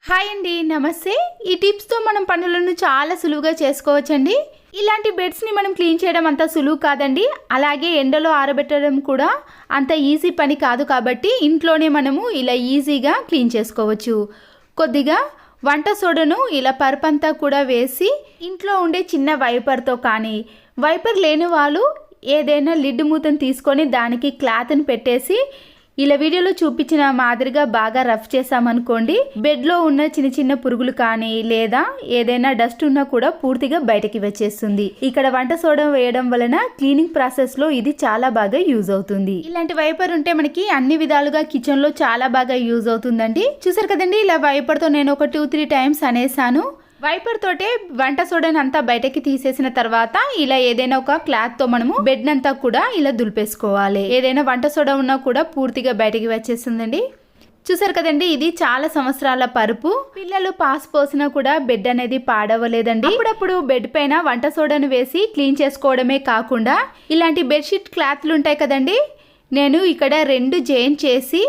Hi అండి, నమస్తే. ఈ టిప్స్తో మనం పనులను చాలా సులువుగా చేసుకోవచ్చండి. ఇలాంటి బెడ్స్ని మనం క్లీన్ చేయడం అంత సులువు కాదండి. అలాగే ఎండలో ఆరబెట్టడం కూడా అంత ఈజీ పని కాదు. కాబట్టి ఇంట్లోనే మనము ఇలా ఈజీగా క్లీన్ చేసుకోవచ్చు. కొద్దిగా వంట సోడాను ఇలా పరుపంతా కూడా వేసి ఇంట్లో ఉండే చిన్న వైపర్తో కానీ, వైపర్ లేని వాళ్ళు ఏదైనా లిడ్ మూతను తీసుకొని దానికి క్లాత్ని పెట్టేసి ఇలా వీడియోలో చూపించిన మాదిరిగా బాగా రఫ్ చేసామనుకోండి, బెడ్లో ఉన్న చిన్న చిన్న పురుగులు కానీ లేదా ఏదైనా డస్ట్ ఉన్నా కూడా పూర్తిగా బయటకి వచ్చేస్తుంది. ఇక్కడ వంట సోడా వేయడం వలన క్లీనింగ్ ప్రాసెస్ లో ఇది చాలా బాగా యూజ్ అవుతుంది. ఇలాంటి వైపర్ ఉంటే మనకి అన్ని విధాలుగా కిచెన్ లో చాలా బాగా యూజ్ అవుతుందండి. చూసారు కదండి, ఇలా వైపర్ తో నేను ఒక 2-3 టైమ్స్ అనేసాను. వైపర్ తోటే వంట సోడాని అంతా బయటకి తీసేసిన తర్వాత ఇలా ఏదైనా ఒక క్లాత్ తో మనము బెడ్ అంతా కూడా ఇలా దులిపేసుకోవాలి. ఏదైనా వంట సోడా ఉన్నా కూడా పూర్తిగా బయటకి వచ్చేస్తుందండి. చూసారు కదండి, ఇది చాలా సంవత్సరాల పరుపు. పిల్లలు పాస్ పోసినా కూడా బెడ్ అనేది పాడవలేదండి. అప్పుడప్పుడు బెడ్ పైన వంట సోడాను వేసి క్లీన్ చేసుకోవడమే కాకుండా ఇలాంటి బెడ్షీట్ క్లాత్లు ఉంటాయి కదండి, నేను ఇక్కడ 2 జాయిన్ చేసి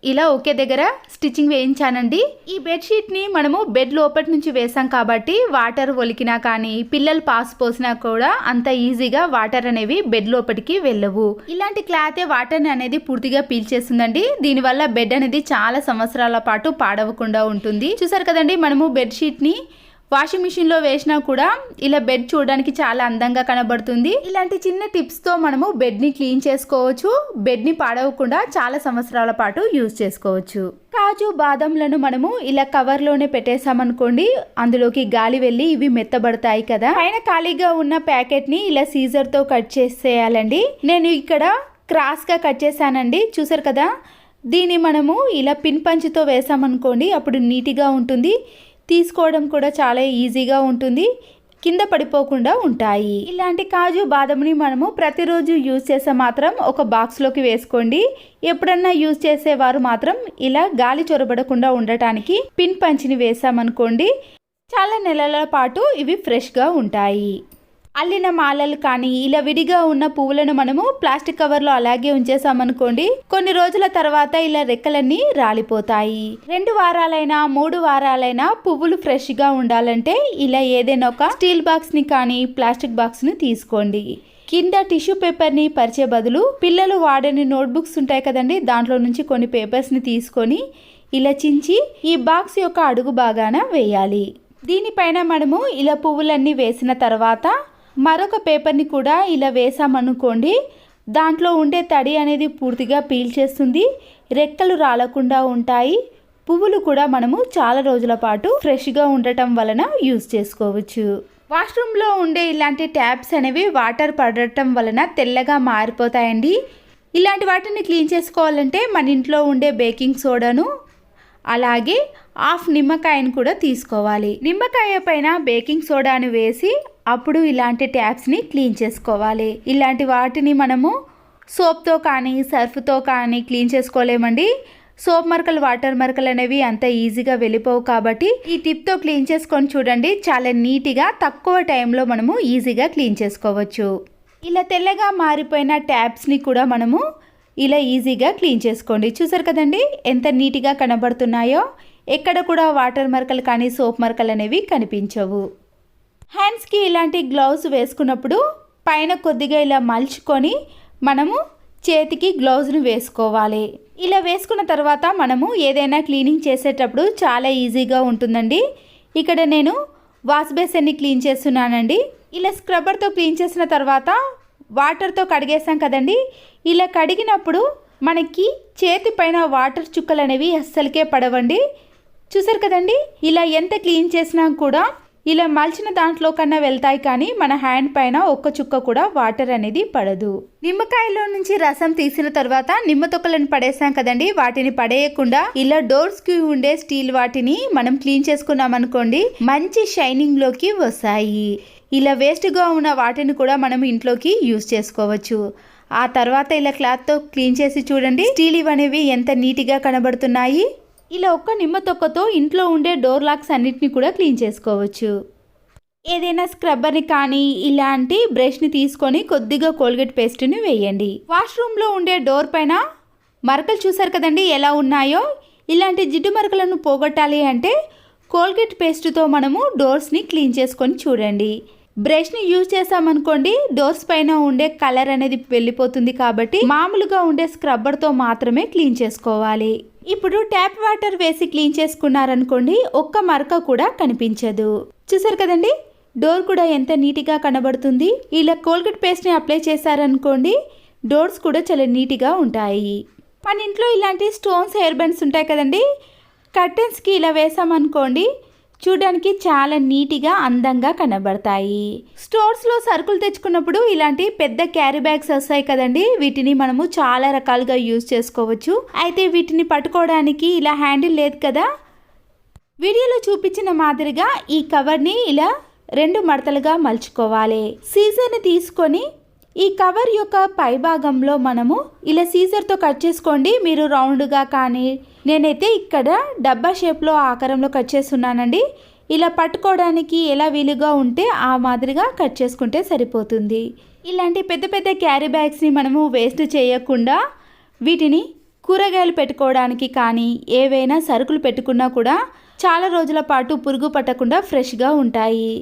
ఇలా ఒకే దగ్గర స్టిచ్చింగ్ వేయించానండి. ఈ బెడ్షీట్ ని మనము బెడ్ లోపటి నుంచి వేసాం కాబట్టి వాటర్ ఒలికినా కానీ పిల్లలు పాస్ పోసినా కూడా అంత ఈజీగా వాటర్ అనేవి బెడ్ లోపటికి వెళ్ళవు. ఇలాంటి క్లాతే వాటర్ అనేది పూర్తిగా పీల్చేస్తుందండి. దీనివల్ల బెడ్ అనేది చాలా సంవత్సరాల పాటు పాడవకుండా ఉంటుంది. చూసారు కదండి, మనము బెడ్షీట్ ని వాషింగ్ మిషన్ లో వేసినా కూడా ఇలా బెడ్ చూడడానికి చాలా అందంగా కనబడుతుంది. ఇలాంటి చిన్న టిప్స్ తో మనము బెడ్ ని క్లీన్ చేసుకోవచ్చు. బెడ్ ని పాడవకుండా చాలా సంవత్సరాల పాటు యూజ్ చేసుకోవచ్చు. కాజు బాదంలను మనము ఇలా కవర్ లోనే పెట్టేసామనుకోండి, అందులోకి గాలి వెళ్ళి ఇవి మెత్తబడతాయి కదా. పైన ఖాళీగా ఉన్న ప్యాకెట్ ని ఇలా సీజర్ తో కట్ చేసేయాలండి. నేను ఇక్కడ క్రాస్ గా కట్ చేశానండి. చూసారు కదా, దీన్ని మనము ఇలా పిన్ పంచుతో వేసామనుకోండి, అప్పుడు నీట్గా ఉంటుంది. తీసుకోవడం కూడా చాలా ఈజీగా ఉంటుంది, కింద పడిపోకుండా ఉంటాయి. ఇలాంటి కాజు బాదంని మనము ప్రతిరోజు యూజ్ చేసే మాత్రం ఒక బాక్స్లోకి వేసుకోండి. ఎప్పుడన్నా యూజ్ చేసేవారు మాత్రం ఇలా గాలి చొరబడకుండా ఉండటానికి పిన్ పంచిని వేసామనుకోండి, చాలా నెలల పాటు ఇవి ఫ్రెష్గా ఉంటాయి. అల్లిన మాలలు కానీ ఇలా విడిగా ఉన్న పువ్వులను మనము ప్లాస్టిక్ కవర్లో అలాగే ఉంచేసామనుకోండి, కొన్ని రోజుల తర్వాత ఇలా రెక్కలన్నీ రాలిపోతాయి. 2 వారాలైనా 3 వారాలైనా పువ్వులు ఫ్రెష్గా ఉండాలంటే ఇలా ఏదైనా ఒక స్టీల్ బాక్స్ని కానీ ప్లాస్టిక్ బాక్స్ని తీసుకోండి. కింద టిష్యూ పేపర్ని పరిచే బదులు పిల్లలు వాడని నోట్బుక్స్ ఉంటాయి కదండి, దాంట్లో నుంచి కొన్ని పేపర్స్ని తీసుకొని ఇలా చించి ఈ బాక్స్ యొక్క అడుగు భాగాన వేయాలి. దీనిపైన మనము ఇలా పువ్వులన్నీ వేసిన తర్వాత మరొక పేపర్ని కూడా ఇలా వేసామనుకోండి, దాంట్లో ఉండే తడి అనేది పూర్తిగా పీల్చేస్తుంది, రెక్కలు రాలకుండా ఉంటాయి. పువ్వులు కూడా మనము చాలా రోజుల పాటు ఫ్రెష్గా ఉండటం వలన యూజ్ చేసుకోవచ్చు. వాష్రూమ్లో ఉండే ఇలాంటి ట్యాప్స్ అనేవి వాటర్ పడటం వలన తెల్లగా మారిపోతాయండి. ఇలాంటి వాటిని క్లీన్ చేసుకోవాలంటే మన ఇంట్లో ఉండే బేకింగ్ సోడాను అలాగే హాఫ్ నిమ్మకాయను కూడా తీసుకోవాలి. నిమ్మకాయ పైన బేకింగ్ సోడాను వేసి అప్పుడు ఇలాంటి ట్యాప్స్ని క్లీన్ చేసుకోవాలి. ఇలాంటి వాటిని మనము సోప్తో కానీ సర్ఫ్తో కానీ క్లీన్ చేసుకోలేమండి. సోప్ మరకలు వాటర్ మరకలు అనేవి అంత ఈజీగా వెళ్ళిపోవు. కాబట్టి ఈ టిప్తో క్లీన్ చేసుకొని చూడండి, చాలా నీట్గా తక్కువ టైంలో మనము ఈజీగా క్లీన్ చేసుకోవచ్చు. ఇలా తెల్లగా మారిపోయిన ట్యాప్స్ని కూడా మనము ఇలా ఈజీగా క్లీన్ చేసుకోండి. చూసారు కదండి, ఎంత నీట్గా కనబడుతున్నాయో. ఎక్కడ కూడా వాటర్ మరకలు కానీ సోప్ మరకలు అనేవి కనిపించవు. హ్యాండ్స్కి ఇలాంటి గ్లౌజ్ వేసుకున్నప్పుడు పైన కొద్దిగా ఇలా మలుచుకొని మనము చేతికి గ్లౌజ్ను వేసుకోవాలి. ఇలా వేసుకున్న తర్వాత మనము ఏదైనా క్లీనింగ్ చేసేటప్పుడు చాలా ఈజీగా ఉంటుందండి. ఇక్కడ నేను వాష్ బేసిన్ని క్లీన్ చేస్తున్నానండి. ఇలా స్క్రబ్బర్తో క్లీన్ చేసిన తర్వాత వాటర్తో కడిగేసాం కదండి, ఇలా కడిగినప్పుడు మనకి చేతి పైన వాటర్ చుక్కలు అనేవి అస్సలకే పడవండి. చూసారు కదండి, ఇలా ఎంత క్లీన్ చేసినా కూడా ఇలా మలిచిన దాంట్లో కన్నా వెళ్తాయి, కానీ మన హ్యాండ్ పైన ఒక్క చుక్క కూడా వాటర్ అనేది పడదు. నిమ్మకాయలో నుంచి రసం తీసిన తర్వాత నిమ్మ తొక్కలను పడేసాం కదండి, వాటిని పడేయకుండా ఇలా డోర్స్ కి ఉండే స్టీల్ వాటిని మనం క్లీన్ చేసుకున్నాం అనుకోండి, మంచి షైనింగ్ లోకి వస్తాయి. ఇలా వేస్ట్గా ఉన్న వాటిని కూడా మనం ఇంట్లోకి యూజ్ చేసుకోవచ్చు. ఆ తర్వాత ఇలా క్లాత్తో క్లీన్ చేసి చూడండి, స్టీల్ ఇవనేవి ఎంత నీట్గా కనబడుతున్నాయి. ఇలా ఒక్క నిమ్మ తొక్కతో ఇంట్లో ఉండే డోర్ లాక్స్ అన్నిటిని కూడా క్లీన్ చేసుకోవచ్చు. ఏదైనా స్క్రబ్బర్ని కానీ ఇలాంటి బ్రష్ని తీసుకొని కొద్దిగా కోల్గేట్ పేస్ట్ని వేయండి. వాష్రూమ్లో ఉండే డోర్ పైన మరకలు చూసారు కదండి ఎలా ఉన్నాయో, ఇలాంటి జిడ్డు మరకలను పోగొట్టాలి అంటే కోల్గేట్ పేస్ట్తో మనము డోర్స్ని క్లీన్ చేసుకొని చూడండి. బ్రష్ని యూజ్ చేసామనుకోండి డోర్స్ పైన ఉండే కలర్ అనేది వెళ్ళిపోతుంది కాబట్టి మామూలుగా ఉండే స్క్రబ్బర్తో మాత్రమే క్లీన్ చేసుకోవాలి. ఇప్పుడు ట్యాప్ వాటర్ వేసి క్లీన్ చేసుకున్నారనుకోండి ఒక్క మరక కూడా కనిపించదు. చూసారు కదండి డోర్ కూడా ఎంత నీట్గా కనబడుతుంది. ఇలా కోల్గేట్ పేస్ట్ని అప్లై చేశారనుకోండి డోర్స్ కూడా చాలా నీట్గా ఉంటాయి. మన ఇంట్లో ఇలాంటి స్టోన్స్ హెయిర్ బ్యాండ్స్ ఉంటాయి కదండి, కర్టెన్స్కి ఇలా వేసామనుకోండి చూడడానికి చాలా నీట్గా అందంగా కనబడతాయి. స్టోర్స్లో సరుకులు తెచ్చుకున్నప్పుడు ఇలాంటి పెద్ద క్యారీ బ్యాగ్స్ వస్తాయి కదండి, వీటిని మనము చాలా రకాలుగా యూజ్ చేసుకోవచ్చు. అయితే వీటిని పట్టుకోవడానికి ఇలా హ్యాండిల్ లేదు కదా, వీడియోలో చూపించిన మాదిరిగా ఈ కవర్ని ఇలా 2 మడతలుగా మలుచుకోవాలి. సీజర్ని తీసుకొని ఈ కవర్ యొక్క పై భాగంలో మనము ఇలా సీజర్తో కట్ చేసుకోండి. మీరు రౌండ్గా కానీ, నేనైతే ఇక్కడ డబ్బా షేప్లో ఆకారంలో కట్ చేస్తున్నానండి. ఇలా పట్టుకోవడానికి ఎలా వీలుగా ఉంటే ఆ మాదిరిగా కట్ చేసుకుంటే సరిపోతుంది. ఇలాంటి పెద్ద పెద్ద క్యారీ బ్యాగ్స్ని మనము వేస్ట్ చేయకుండా వీటిని కూరగాయలు పెట్టుకోవడానికి కానీ ఏవైనా సరుకులు పెట్టుకున్నా కూడా చాలా రోజుల పాటు పురుగు పట్టకుండా ఫ్రెష్గా ఉంటాయి.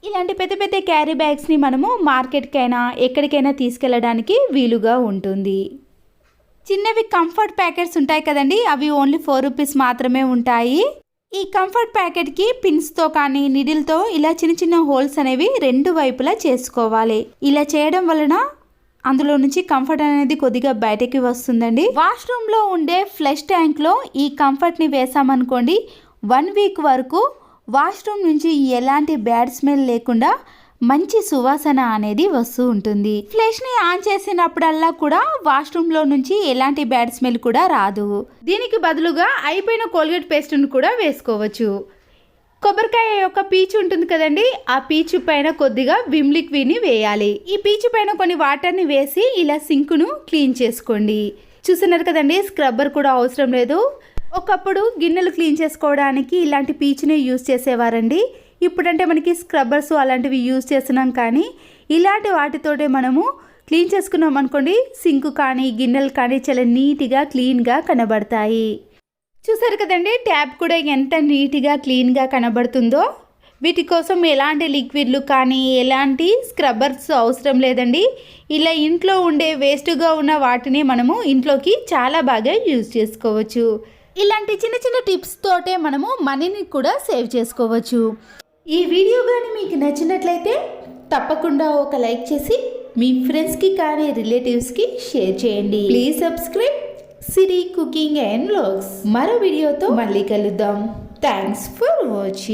ఇలాంటి పెద్ద పెద్ద క్యారీ బ్యాగ్స్ని మనము మార్కెట్కైనా ఎక్కడికైనా తీసుకెళ్ళడానికి వీలుగా ఉంటుంది. చిన్నవి కంఫర్ట్ ప్యాకెట్స్ ఉంటాయి కదండి, అవి ఓన్లీ 4 రూపీస్ మాత్రమే ఉంటాయి. ఈ కంఫర్ట్ ప్యాకెట్కి పిన్స్తో కానీ నిడిల్తో ఇలా చిన్న చిన్న హోల్స్ అనేవి 2 వైపులా చేసుకోవాలి. ఇలా చేయడం వలన అందులో నుంచి కంఫర్ట్ అనేది కొద్దిగా బయటకి వస్తుందండి. వాష్రూమ్లో ఉండే ఫ్లష్ ట్యాంక్లో ఈ కంఫర్ట్ని వేసామనుకోండి 1 వీక్ వరకు వాష్రూమ్ నుంచి ఎలాంటి బ్యాడ్ స్మెల్ లేకుండా మంచి సువాసన అనేది వస్తూ ఉంటుంది. ఫ్లష్ని ఆన్ చేసినప్పుడల్లా కూడా వాష్రూమ్లో నుంచి ఎలాంటి బ్యాడ్ స్మెల్ కూడా రాదు. దీనికి బదులుగా అయిపోయిన కోల్గేట్ పేస్ట్ను కూడా వేసుకోవచ్చు. కొబ్బరికాయ యొక్క పీచు ఉంటుంది కదండి, ఆ పీచు పైన కొద్దిగా విమ్ లిక్విడ్ని వేయాలి. ఈ పీచు పైన కొన్ని వాటర్ని వేసి ఇలా సింకును క్లీన్ చేసుకోండి. చూస్తున్నారు కదండి స్క్రబ్బర్ కూడా అవసరం లేదు. ఒకప్పుడు గిన్నెలు క్లీన్ చేసుకోవడానికి ఇలాంటి పీచుని యూజ్ చేసేవారండి. ఇప్పుడంటే మనకి స్క్రబ్బర్స్ అలాంటివి యూజ్ చేస్తున్నాం, కానీ ఇలాంటి వాటితోటే మనము క్లీన్ చేసుకున్నాం అనుకోండి సింక్ కానీ గిన్నెలు కానీ చాలా నీట్గా క్లీన్గా కనబడతాయి. చూసారు కదండి ట్యాప్ కూడా ఎంత నీట్గా క్లీన్గా కనబడుతుందో. వీటి కోసం ఎలాంటి లిక్విడ్లు కానీ ఎలాంటి స్క్రబ్బర్స్ అవసరం లేదండి. ఇలా ఇంట్లో ఉండే వేస్ట్గా ఉన్న వాటిని మనము ఇంట్లోకి చాలా బాగా యూజ్ చేసుకోవచ్చు. ఇలాంటి చిన్న చిన్న టిప్స్ తోటే మనము మనీని కూడా సేవ్ చేసుకోవచ్చు. ఈ వీడియో కానీ మీకు నచ్చినట్లయితే తప్పకుండా ఒక లైక్ చేసి మీ ఫ్రెండ్స్కి కానీ రిలేటివ్స్కి షేర్ చేయండి. Please subscribe Siri cooking and vlogs. మరో వీడియోతో మళ్ళీ కలుద్దాం. Thanks for watching.